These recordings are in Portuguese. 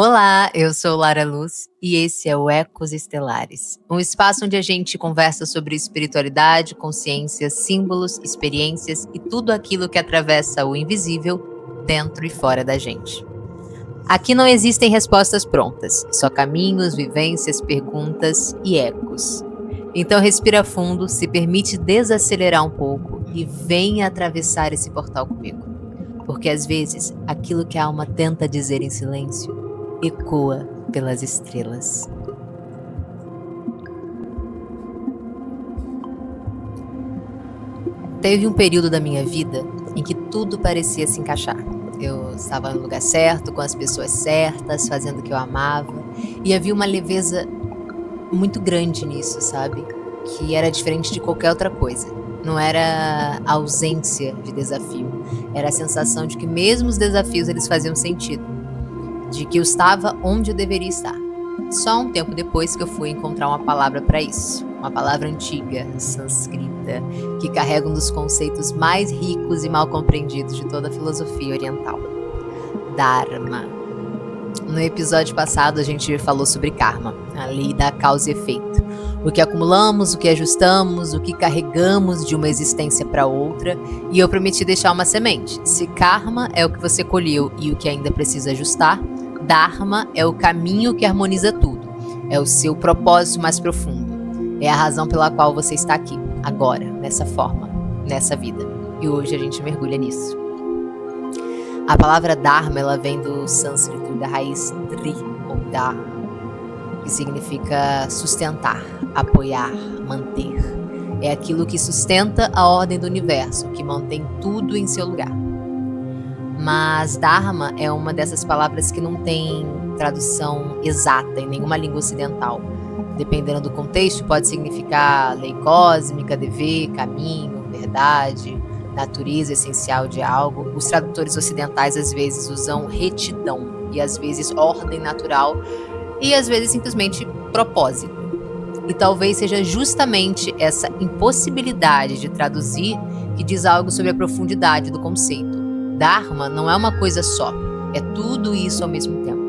Olá, eu sou Lara Luz e esse é o Ecos Estelares, um espaço onde a gente conversa sobre espiritualidade, consciência, símbolos, experiências e tudo aquilo que atravessa o invisível dentro e fora da gente. Aqui não existem respostas prontas, só caminhos, vivências, perguntas e ecos. Então respira fundo, se permite desacelerar um pouco e venha atravessar esse portal comigo. Porque às vezes aquilo que a alma tenta dizer em silêncio ecoa pelas estrelas. Teve um período da minha vida em que tudo parecia se encaixar. Eu estava no lugar certo, com as pessoas certas, fazendo o que eu amava, e havia uma leveza muito grande nisso, sabe? Que era diferente de qualquer outra coisa. Não era a ausência de desafio, era a sensação de que mesmo os desafios eles faziam sentido, de que eu estava onde eu deveria estar. Só um tempo depois que eu fui encontrar uma palavra para isso, uma palavra antiga, sânscrita, que carrega um dos conceitos mais ricos e mal compreendidos de toda a filosofia oriental: Dharma. No episódio passado a gente falou sobre karma, a lei da causa e efeito. O que acumulamos, o que ajustamos, o que carregamos de uma existência para outra, e eu prometi deixar uma semente. Se karma é o que você colheu e o que ainda precisa ajustar, Dharma é o caminho que harmoniza tudo, é o seu propósito mais profundo, é a razão pela qual você está aqui, agora, nessa forma, nessa vida. E hoje a gente mergulha nisso. A palavra Dharma, ela vem do sânscrito, da raiz Tri, ou Dharma, que significa sustentar, apoiar, manter. É aquilo que sustenta a ordem do universo, que mantém tudo em seu lugar. Mas Dharma é uma dessas palavras que não tem tradução exata em nenhuma língua ocidental. Dependendo do contexto, pode significar lei cósmica, dever, caminho, verdade, natureza essencial de algo. Os tradutores ocidentais às vezes usam retidão e às vezes ordem natural e às vezes simplesmente propósito. E talvez seja justamente essa impossibilidade de traduzir que diz algo sobre a profundidade do conceito. Dharma não é uma coisa só, é tudo isso ao mesmo tempo.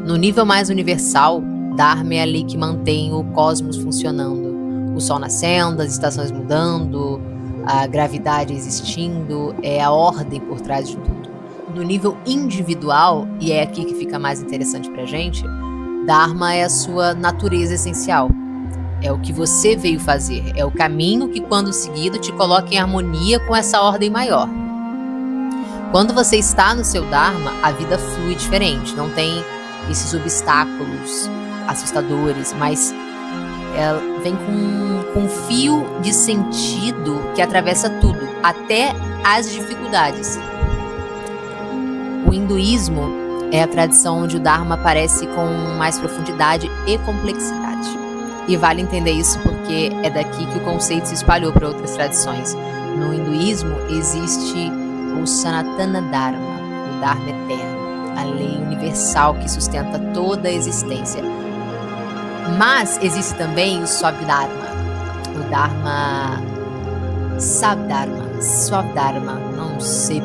No nível mais universal, Dharma é a lei que mantém o cosmos funcionando, o sol nascendo, as estações mudando, a gravidade existindo, é a ordem por trás de tudo. No nível individual, e é aqui que fica mais interessante pra gente, Dharma é a sua natureza essencial. É o que você veio fazer, é o caminho que, quando seguido, te coloca em harmonia com essa ordem maior. Quando você está no seu Dharma, a vida flui diferente, não tem esses obstáculos assustadores, mas ela vem com um fio de sentido que atravessa tudo, até as dificuldades. O hinduísmo é a tradição onde o Dharma aparece com mais profundidade e complexidade. E vale entender isso porque é daqui que o conceito se espalhou para outras tradições. No hinduísmo existe o Sanatana Dharma, o Dharma eterno, a lei universal que sustenta toda a existência. Mas existe também o Swabdharma, o Dharma Swabdharma, não sei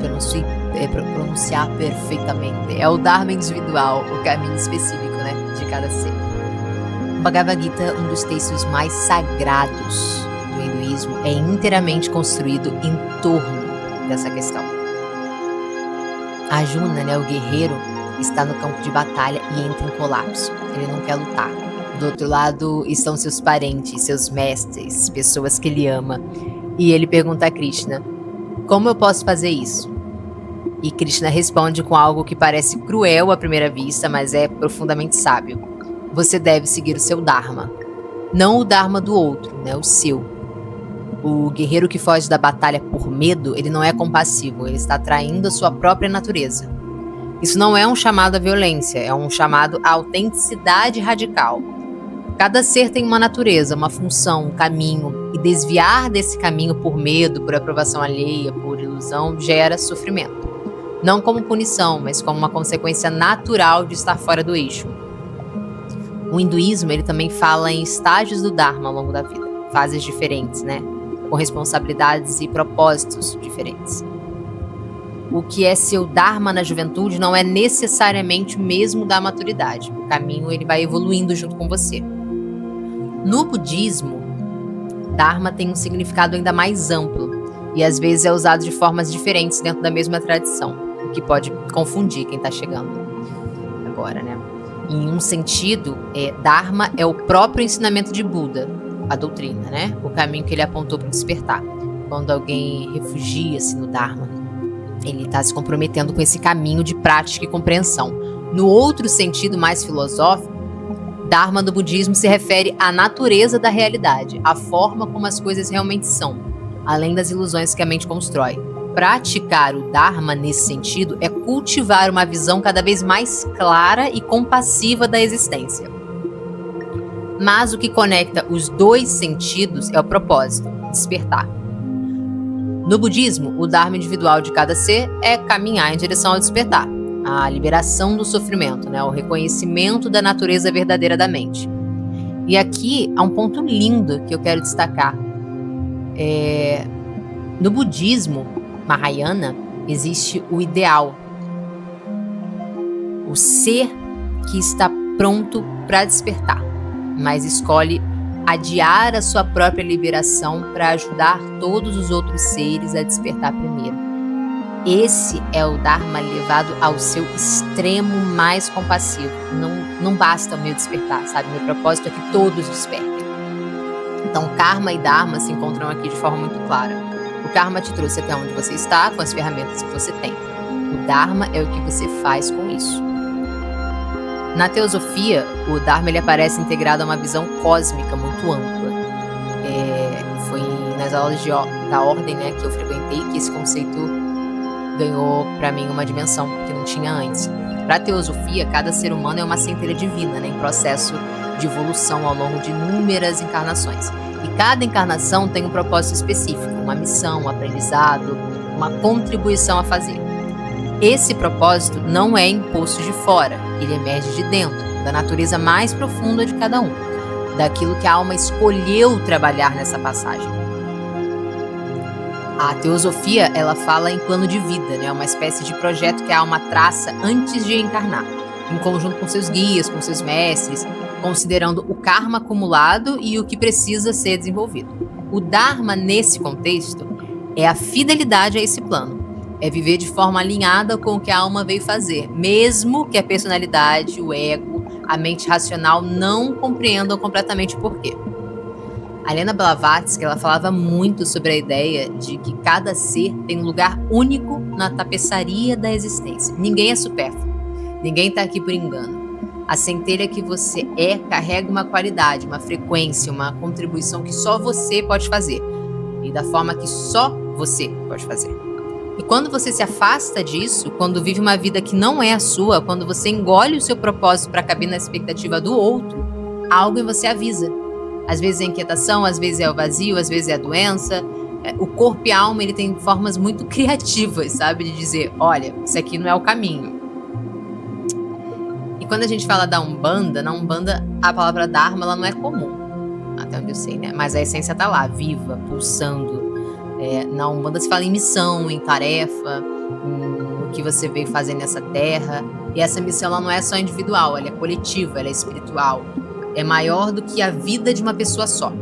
pronunciar perfeitamente. É o Dharma individual, o caminho específico, de cada ser. O Bhagavad Gita, um dos textos mais sagrados do hinduísmo, é inteiramente construído em torno dessa questão. Arjuna, o guerreiro, está no campo de batalha e entra em colapso. Ele não quer lutar. Do outro lado estão seus parentes, seus mestres, pessoas que ele ama. E ele pergunta a Krishna: como eu posso fazer isso? E Krishna responde com algo que parece cruel à primeira vista, mas é profundamente sábio. Você deve seguir o seu Dharma. Não o Dharma do outro, o seu. O guerreiro que foge da batalha por medo, ele não é compassivo, ele está traindo a sua própria natureza. Isso não é um chamado à violência, é um chamado à autenticidade radical. Cada ser tem uma natureza, uma função, um caminho, e desviar desse caminho por medo, por aprovação alheia, por ilusão, gera sofrimento. Não como punição, mas como uma consequência natural de estar fora do eixo. O hinduísmo, ele também fala em estágios do Dharma ao longo da vida, fases diferentes, com responsabilidades e propósitos diferentes. o que é seu Dharma na juventude não é necessariamente o mesmo da maturidade. O caminho ele vai evoluindo junto com você. No budismo, Dharma tem um significado ainda mais amplo e às vezes é usado de formas diferentes dentro da mesma tradição, o que pode confundir quem está chegando agora, né? Em um sentido, Dharma é o próprio ensinamento de Buda, a doutrina, né? O caminho que ele apontou para despertar. Quando alguém refugia-se no Dharma, ele está se comprometendo com esse caminho de prática e compreensão. No outro sentido mais filosófico, Dharma do budismo se refere à natureza da realidade, à forma como as coisas realmente são, além das ilusões que a mente constrói. Praticar o Dharma nesse sentido é cultivar uma visão cada vez mais clara e compassiva da existência. Mas o que conecta os dois sentidos é o propósito, despertar. No budismo, o Dharma individual de cada ser é caminhar em direção ao despertar, a liberação do sofrimento, né? O reconhecimento da natureza verdadeira da mente. E aqui há um ponto lindo que eu quero destacar. No budismo Mahayana, existe o ideal, o ser que está pronto para despertar, mas escolhe adiar a sua própria liberação para ajudar todos os outros seres a despertar primeiro. Esse é o Dharma levado ao seu extremo mais compassivo. Não basta o meu despertar, sabe? Meu propósito é que todos despertem. Então, Karma e Dharma se encontram aqui de forma muito clara. O Karma te trouxe até onde você está, com as ferramentas que você tem. O Dharma é o que você faz com isso. Na teosofia, o Dharma ele aparece integrado a uma visão cósmica muito ampla. Foi nas aulas da ordem, né, que eu frequentei que esse conceito ganhou para mim uma dimensão que não tinha antes. Para a teosofia, cada ser humano é uma centelha divina, né, em processo de evolução ao longo de inúmeras encarnações. E cada encarnação tem um propósito específico, uma missão, um aprendizado, uma contribuição a fazer. Esse propósito não é imposto de fora, ele emerge de dentro, da natureza mais profunda de cada um, daquilo que a alma escolheu trabalhar nessa passagem. A teosofia, ela fala em plano de vida, né? Uma espécie de projeto que a alma traça antes de encarnar, em conjunto com seus guias, com seus mestres, considerando o karma acumulado e o que precisa ser desenvolvido. O Dharma, nesse contexto, é a fidelidade a esse plano. É viver de forma alinhada com o que a alma veio fazer, mesmo que a personalidade, o ego, a mente racional não compreendam completamente o porquê. A Helena Blavatsky, ela falava muito sobre a ideia de que cada ser tem um lugar único na tapeçaria da existência. Ninguém é supérfluo, ninguém está aqui por engano. A centelha que você carrega uma qualidade, uma frequência, uma contribuição que só você pode fazer e da forma que só você pode fazer. E quando você se afasta disso, quando vive uma vida que não é a sua, quando você engole o seu propósito para caber na expectativa do outro, algo em você avisa. Às vezes é inquietação, às vezes é o vazio, às vezes é a doença. O corpo e a alma, ele tem formas muito criativas, sabe? De dizer, olha, isso aqui não é o caminho. E quando a gente fala da Umbanda, na Umbanda a palavra Dharma ela não é comum, até onde eu sei, né? Mas a essência tá lá, viva, pulsando. Na Umbanda se fala em missão, em tarefa, no que você veio fazer nessa terra. E essa missão ela não é só individual, ela é coletiva, ela é espiritual. É maior do que a vida de uma pessoa só.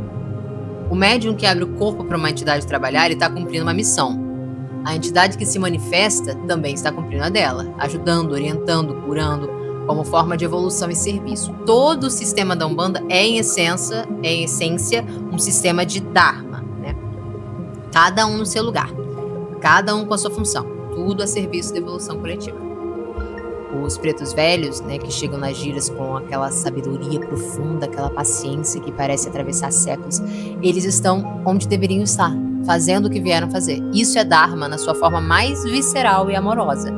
O médium que abre o corpo para uma entidade trabalhar, ele está cumprindo uma missão. A entidade que se manifesta também está cumprindo a dela, ajudando, orientando, curando, como forma de evolução e serviço. Todo o sistema da Umbanda é em essência um sistema de Dharma, né? Cada um no seu lugar, cada um com a sua função, tudo a serviço da evolução coletiva. Os pretos velhos, né, que chegam nas giras com aquela sabedoria profunda, aquela paciência que parece atravessar séculos, eles estão onde deveriam estar, fazendo o que vieram fazer. Isso é Dharma na sua forma mais visceral e amorosa.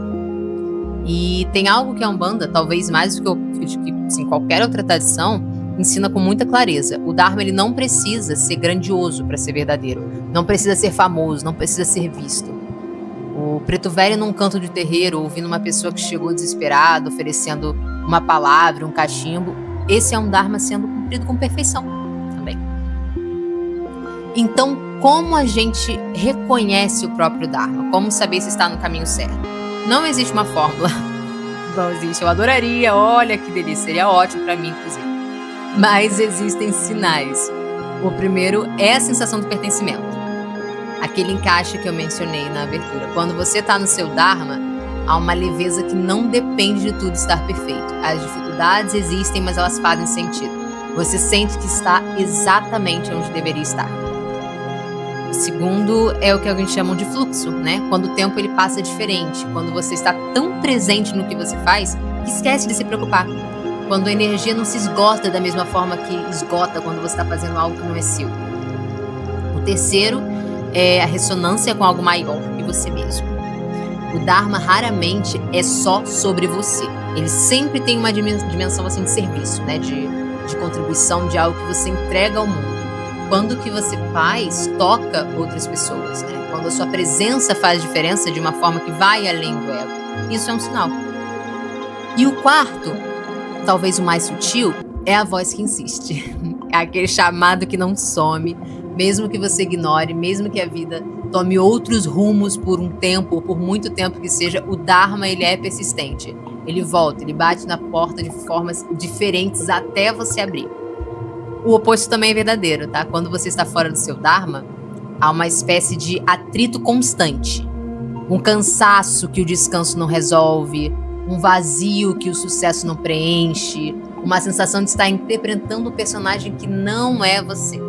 E tem algo que a Umbanda, talvez mais do que assim, qualquer outra tradição, ensina com muita clareza. O Dharma ele não precisa ser grandioso para ser verdadeiro, não precisa ser famoso, não precisa ser visto. O preto velho num canto de terreiro, ouvindo uma pessoa que chegou desesperada, oferecendo uma palavra, um cachimbo, esse é um Dharma sendo cumprido com perfeição também. Então, Como a gente reconhece o próprio Dharma? Como saber se está no caminho certo? Não existe uma fórmula. Não existe. Eu adoraria, olha que delícia, seria ótimo para mim, inclusive. Mas existem sinais. O primeiro é a sensação de pertencimento. Aquele encaixe que eu mencionei na abertura. Quando você está no seu Dharma, há uma leveza que não depende de tudo estar perfeito. As dificuldades existem, mas elas fazem sentido. Você sente que está exatamente onde deveria estar. O segundo é o que alguns chamam de fluxo, né? Quando o tempo ele passa diferente, quando você está tão presente no que você faz, que esquece de se preocupar. Quando a energia não se esgota da mesma forma que esgota quando você está fazendo algo que não é seu. O terceiro é a ressonância com algo maior que você mesmo. O Dharma raramente é só sobre você. Ele sempre tem uma dimensão assim de serviço, né? De contribuição, de algo que você entrega ao mundo. Quando o que você faz toca outras pessoas, né? Quando a sua presença faz diferença de uma forma que vai além do ego. Isso é um sinal. E o quarto, talvez o mais sutil, é a voz que insiste. É aquele chamado que não some, mesmo que você ignore, mesmo que a vida tome outros rumos por um tempo, ou por muito tempo que seja, o Dharma ele é persistente. Ele volta, ele bate na porta de formas diferentes até você abrir. O oposto também é verdadeiro, tá? Quando você está fora do seu Dharma, há uma espécie de atrito constante. Um cansaço que o descanso não resolve, um vazio que o sucesso não preenche, uma sensação de estar interpretando um personagem que não é você.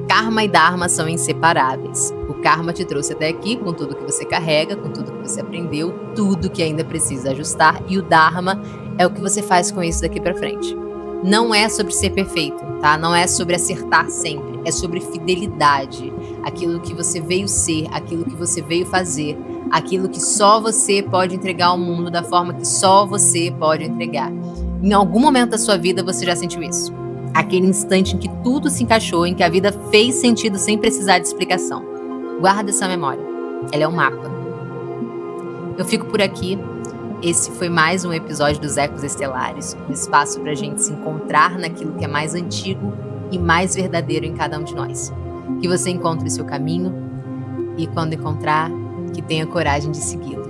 Karma e Dharma são inseparáveis. O Karma te trouxe até aqui com tudo que você carrega, com tudo que você aprendeu, tudo que ainda precisa ajustar, e o Dharma é o que você faz com isso daqui pra frente. Não é sobre ser perfeito, tá? Não é sobre acertar sempre, é sobre fidelidade. Aquilo que você veio ser, aquilo que você veio fazer, aquilo que só você pode entregar ao mundo da forma que só você pode entregar. Em algum momento da sua vida você já sentiu isso. Aquele instante em que tudo se encaixou, em que a vida fez sentido sem precisar de explicação. Guarda essa memória. Ela é um mapa. Eu fico por aqui. Esse foi mais um episódio dos Ecos Estelares, um espaço para a gente se encontrar naquilo que é mais antigo e mais verdadeiro em cada um de nós. Que você encontre o seu caminho e, quando encontrar, que tenha coragem de segui-lo.